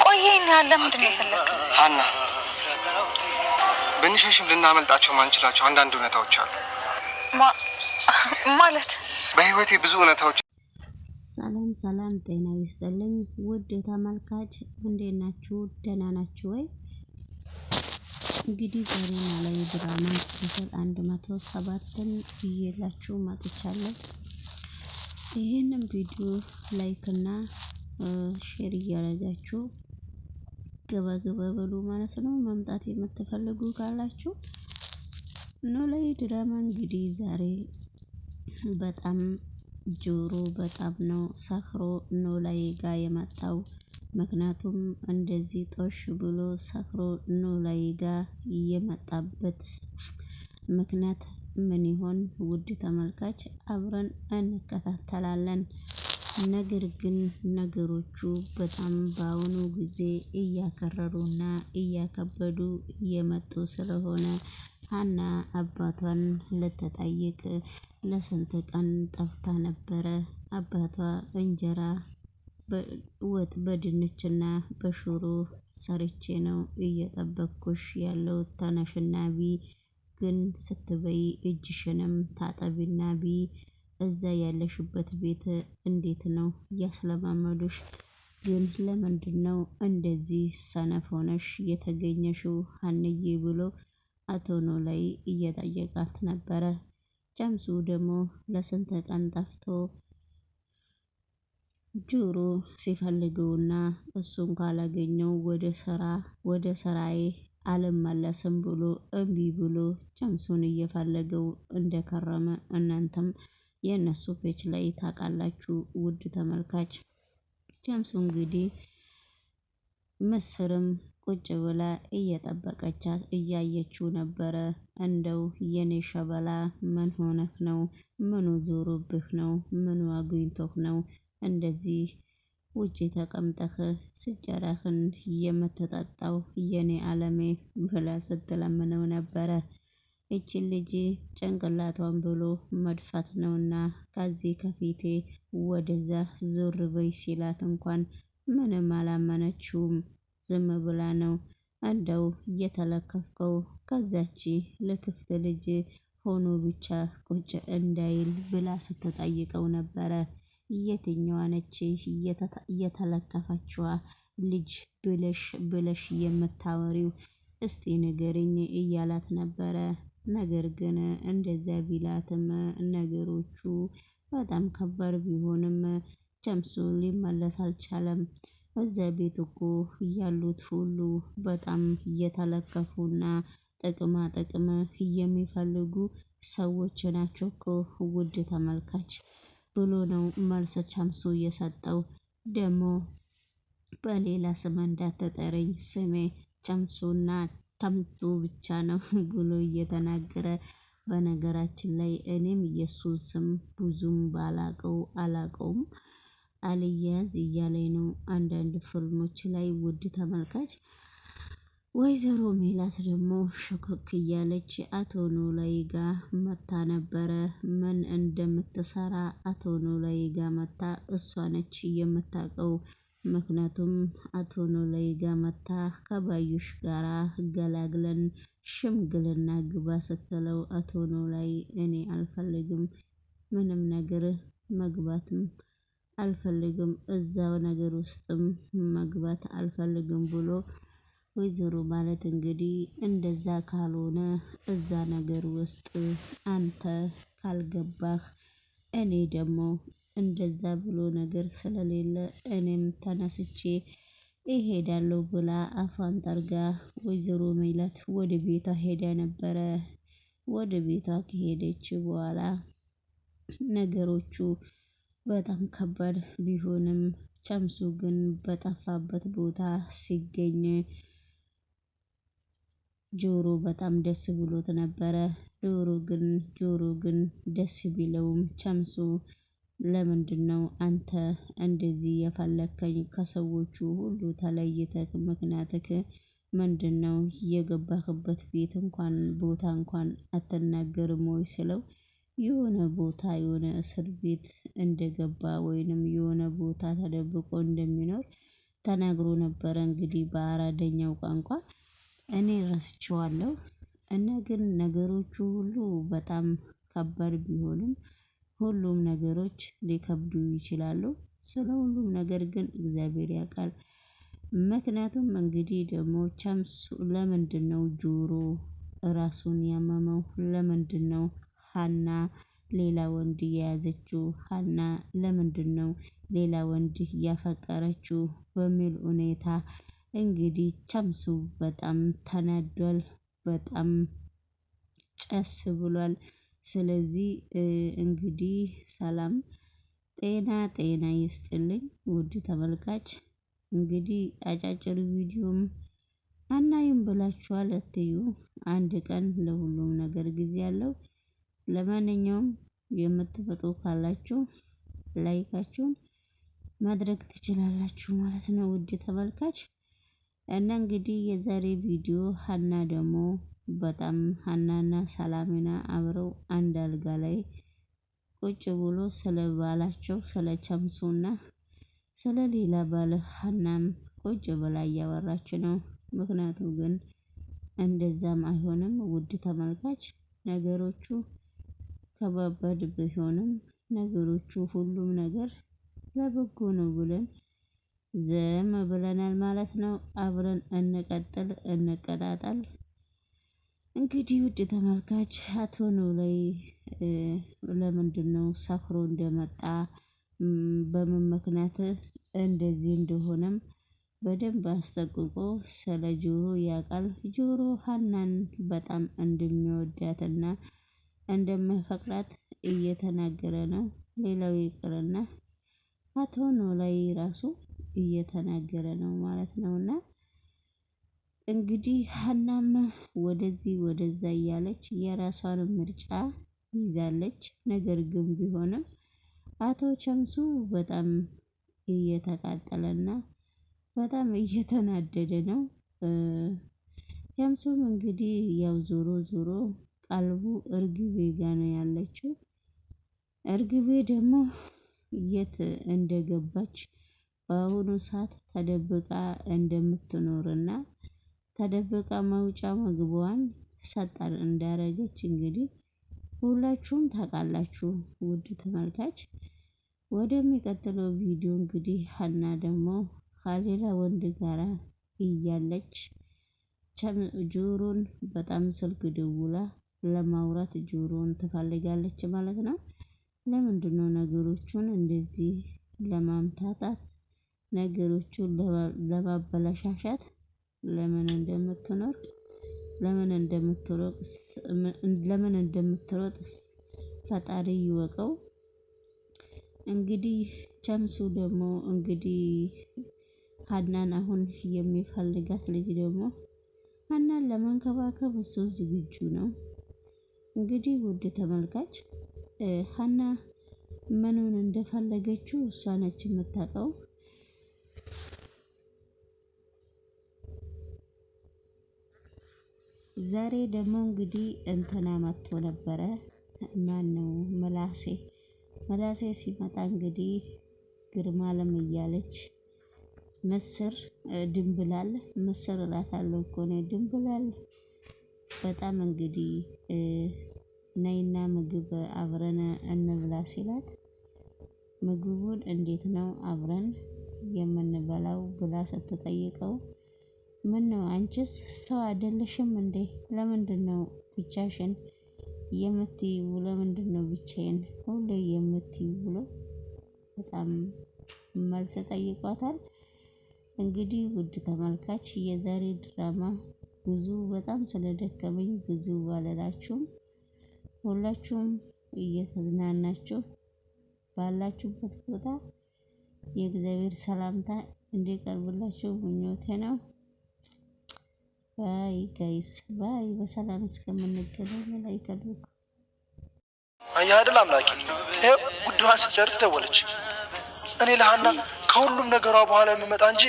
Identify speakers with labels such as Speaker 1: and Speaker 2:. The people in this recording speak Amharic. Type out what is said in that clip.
Speaker 1: ቆየኝ ያለ ምንድን ነው የፈለከው?
Speaker 2: ሀና ብንሸሽም ልናመልጣቸው ማንችላቸው አንዳንድ እውነታዎች አሉ።
Speaker 1: ማለት
Speaker 2: በህይወቴ ብዙ እውነታዎች።
Speaker 3: ሰላም ጤና ይስጥልኝ ውድ ተመልካች፣ እንዴት ናችሁ? ደህና ናችሁ ወይ? እንግዲህ ዛሬ ኖላዊ ድራማ ክፍል 107ን ይዤላችሁ መጥቻለሁ። ይህንን ቪዲዮ ላይክ እና ሼር እያደረጋችሁ ገባ በሉ ማለት ነው። መምጣት የምትፈልጉ ካላችሁ ኖላዊ ድራማ እንግዲህ ዛሬ በጣም ጆሮ በጣም ነው ሰክሮ ኖላዊ ጋር የመጣው። ምክንያቱም እንደዚህ ጦሽ ብሎ ሰክሮ ኖላዊ ጋር የመጣበት ምክንያት ምን ይሆን? ውድ ተመልካች አብረን እንከታተላለን። ነገር ግን ነገሮቹ በጣም በአሁኑ ጊዜ እያከረሩና እያከበዱ የመጡ ስለሆነ ሀና አባቷን ልትጠይቅ ለስንት ቀን ጠፍታ ነበረ። አባቷ እንጀራ ወጥ በድንችና በሽሮ ሰርቼ ነው እየጠበቅኩሽ ያለው፣ ተነሽና ቢ ግን ስትበይ እጅሽንም ታጠቢና ቢ፣ እዛ ያለሽበት ቤት እንዴት ነው ያስለማመዱሽ? ግን ለምንድን ነው እንደዚህ ሰነፍ ሆነሽ የተገኘሽው ሀንዬ ብሎ አቶ ኖላዊ እየጠየቃት ነበረ። ጀምሱ ደግሞ ለስንት ቀን ጠፍቶ ጆሮ ሲፈልገውና እሱን ካላገኘው ወደ ስራዬ አልመለስም ብሎ እምቢ ብሎ ጀምሱን እየፈለገው እንደከረመ እናንተም የእነሱ ፔጅ ላይ ታውቃላችሁ ውድ ተመልካች። ጀምሱ እንግዲህ ምስርም ቁጭ ብላ እየጠበቀቻት እያየችው ነበረ። እንደው የኔ ሸበላ ምን ሆነህ ነው? ምኑ ዞሮብህ ነው? ምኑ አግኝቶህ ነው እንደዚህ ውጪ ተቀምጠህ ስጀራህን የምትጠጣው የኔ አለሜ ብላ ስትለምነው ነበረ። እቺን ልጅ ጭንቅላቷን ብሎ መድፋት ነውና ከዚህ ከፊቴ ወደዛ ዞር በይ ሲላት እንኳን ምንም አላመነችውም። ዝም ብላ ነው እንደው እየተለከፍከው ከዛች ለክፍት ልጅ ሆኖ ብቻ ቁጭ እንዳይል ብላ ስትጠይቀው ነበረ። የትኛዋ ነች እየተለከፈችዋ ልጅ ብለሽ የምታወሪው? እስቲ ንገሪኝ እያላት ነበረ። ነገር ግን እንደዚያ ቢላትም ነገሮቹ በጣም ከባድ ቢሆንም ጀምሱ ሊመለስ አልቻለም። እዛ ቤት እኮ ያሉት ሁሉ በጣም እየተለከፉና ጥቅማ ጥቅም የሚፈልጉ ሰዎች ናቸው እኮ ውድ ተመልካች ብሎ ነው መልስ ጀምሱ የሰጠው። ደግሞ በሌላ ስም እንዳትጠረኝ ስሜ ጀምሱና ተምቱ ብቻ ነው ብሎ እየተናገረ፣ በነገራችን ላይ እኔም የሱን ስም ብዙም አላቀውም አልያዝ እያለኝ ነው አንዳንድ ፊልሞች ላይ ውድ ተመልካች። ወይዘሮ ሜላት ደግሞ ሽኮክ እያለች አቶ ኖላዊ ጋር መታ ነበረ። ምን እንደምትሰራ አቶ ኖላዊ ጋር መታ እሷ ነች የምታውቀው። ምክንያቱም አቶ ኖላዊ ጋር መታ ከባዩሽ ጋራ ገላግለን ሽምግልና ግባ ስትለው አቶ ኖላዊ እኔ አልፈልግም፣ ምንም ነገር መግባትም አልፈልግም፣ እዛው ነገር ውስጥም መግባት አልፈልግም ብሎ ወይዘሮ ማለት እንግዲህ እንደዛ ካልሆነ እዛ ነገር ውስጥ አንተ ካልገባህ እኔ ደግሞ እንደዛ ብሎ ነገር ስለሌለ እኔም ተነስቼ እሄዳለሁ ብላ አፏን ጠርጋ ወይዘሮ ሜላት ወደ ቤቷ ሄዳ ነበረ። ወደ ቤቷ ከሄደች በኋላ ነገሮቹ በጣም ከባድ ቢሆንም ጀምሱ ግን በጠፋበት ቦታ ሲገኝ ጆሮ በጣም ደስ ብሎት ነበረ። ጆሮ ግን ደስ ቢለውም ጀምሱ ለምንድን ነው አንተ እንደዚህ የፈለከኝ? ከሰዎቹ ሁሉ ተለይተህ ምክንያትህ ምንድን ነው? የገባህበት ቤት እንኳን ቦታ እንኳን አትናገርም ወይ ስለው የሆነ ቦታ የሆነ እስር ቤት እንደገባ ወይንም የሆነ ቦታ ተደብቆ እንደሚኖር ተናግሮ ነበር እንግዲህ በአራደኛው ቋንቋ እኔ ረስቼዋለሁ። እና ግን ነገሮቹ ሁሉ በጣም ከባድ ቢሆንም ሁሉም ነገሮች ሊከብዱ ይችላሉ። ስለ ሁሉም ነገር ግን እግዚአብሔር ያውቃል። ምክንያቱም እንግዲህ ደግሞ ቻምሱ ለምንድነው ጆሮ ራሱን ያመመው? ለምንድነው ሀና ሌላ ወንድ የያዘችው? ሀና ለምንድነው ሌላ ወንድ ያፈቀረችው? በሚል ሁኔታ እንግዲህ ቻምሱ በጣም ተናዷል። በጣም ጨስ ብሏል። ስለዚህ እንግዲህ ሰላም ጤና ይስጥልኝ ውድ ተመልካች። እንግዲህ አጫጭር ቪዲዮም አናይም ብላችኋል አትዩ። አንድ ቀን ለሁሉም ነገር ጊዜ አለው። ለማንኛውም የምትፈጡ ካላችሁ ላይካችሁን ማድረግ ትችላላችሁ ማለት ነው ውድ ተመልካች። እና እንግዲህ የዛሬ ቪዲዮ ሀና ደግሞ በጣም ሀናና ሰላምና አብረው አንድ አልጋ ላይ ቁጭ ብሎ ስለ ባላቸው ስለ ቻምሱና ስለ ሌላ ባለ ሀናም ቁጭ ብላ እያወራች ነው። ምክንያቱም ግን እንደዛም አይሆንም ውድ ተመልካች። ነገሮቹ ከባባድ ቢሆንም ነገሮቹ ሁሉም ነገር ለበጎ ነው ብለን ዝም ብለናል ማለት ነው። አብረን እንቀጣጠል። እንግዲህ ውድ ተመልካች አቶ ኖላዊ ለምንድነው ሰክሮ እንደመጣ በምን ምክንያት እንደዚህ እንደሆነም በደንብ አስጠንቅቆ ስለ ጆሮ ያውቃል። ጆሮ ሀናን በጣም እንደሚወዳትና እንደሚያፈቅራት እየተናገረ ነው። ሌላው ይቅርና አቶ ኖላዊ ራሱ እየተናገረ ነው ማለት ነውና እንግዲህ ሀናም ወደዚህ ወደዛ እያለች የራሷን ምርጫ ይዛለች። ነገር ግን ቢሆንም አቶ ቻምሱ በጣም እየተቃጠለና በጣም እየተናደደ ነው። ቻምሱም እንግዲህ ያው ዞሮ ቀልቡ እርግቤ ጋር ነው ያለችው። እርግቤ ደግሞ የት እንደገባች በአሁኑ ሰዓት ተደብቃ እንደምትኖርና ተደብቃ መውጫ መግቧን ሰጣር እንዳረገች እንግዲህ ሁላችሁም ታውቃላችሁ ውድ ተመልካች። ወደሚቀጥለው ቪዲዮ እንግዲህ ሀና ደግሞ ከሌላ ወንድ ጋር እያለች ጆሮን በጣም ስልክ ደውላ ለማውራት ጆሮን ትፈልጋለች ማለት ነው። ለምንድነው ነገሮቹን እንደዚህ ለማምታታት ነገሮቹን ለማበላሻሻት ለምን እንደምትሮጥ ፈጣሪ ይወቀው። እንግዲህ ቻምሱ ደግሞ እንግዲህ ሀናን አሁን የሚፈልጋት ልጅ ደግሞ ሀናን ለማንከባከብ እሱ ዝግጁ ነው። እንግዲህ ውድ ተመልካች ሀና ምኑን እንደፈለገችው እሷ ነች የምታውቀው። ዛሬ ደግሞ እንግዲህ እንትና መጥቶ ነበረ። ማነው መላሴ ሲመጣ እንግዲህ ግርማለም እያለች ምስር ድንብላል ምስር እላታለሁ እኮ ነው ድንብላል። በጣም እንግዲህ ነይና ምግብ አብረን እንብላ ሲላት ምግቡን እንዴት ነው አብረን የምንበላው ብላ ስትጠይቀው ምን ነው አንቺስ ሰው አይደለሽም እንዴ? ለምንድነው ብቻሽን የምትይው? ለምንድነው ብቻዬን ሁሌ የምትይው ብሎ በጣም መልስ ጠይቋታል። እንግዲህ ውድ ተመልካች የዛሬ ድራማ ብዙ በጣም ስለደከመኝ ብዙ ባልላችሁም ሁላችሁም እየተዝናናችሁ ባላችሁበት ቦታ የእግዚአብሔር ሰላምታ እንዲቀርብላችሁ ምኞቴ ነው። ባይ ጋይስ ባይ። በሰላም እስከምንገናኝ ላይ ከልኩ
Speaker 4: አያድል አምላኪ ይሄ ውድዋን ስትጨርስ ደወለች። እኔ ለሃና ከሁሉም ነገሯ በኋላ የምመጣ እንጂ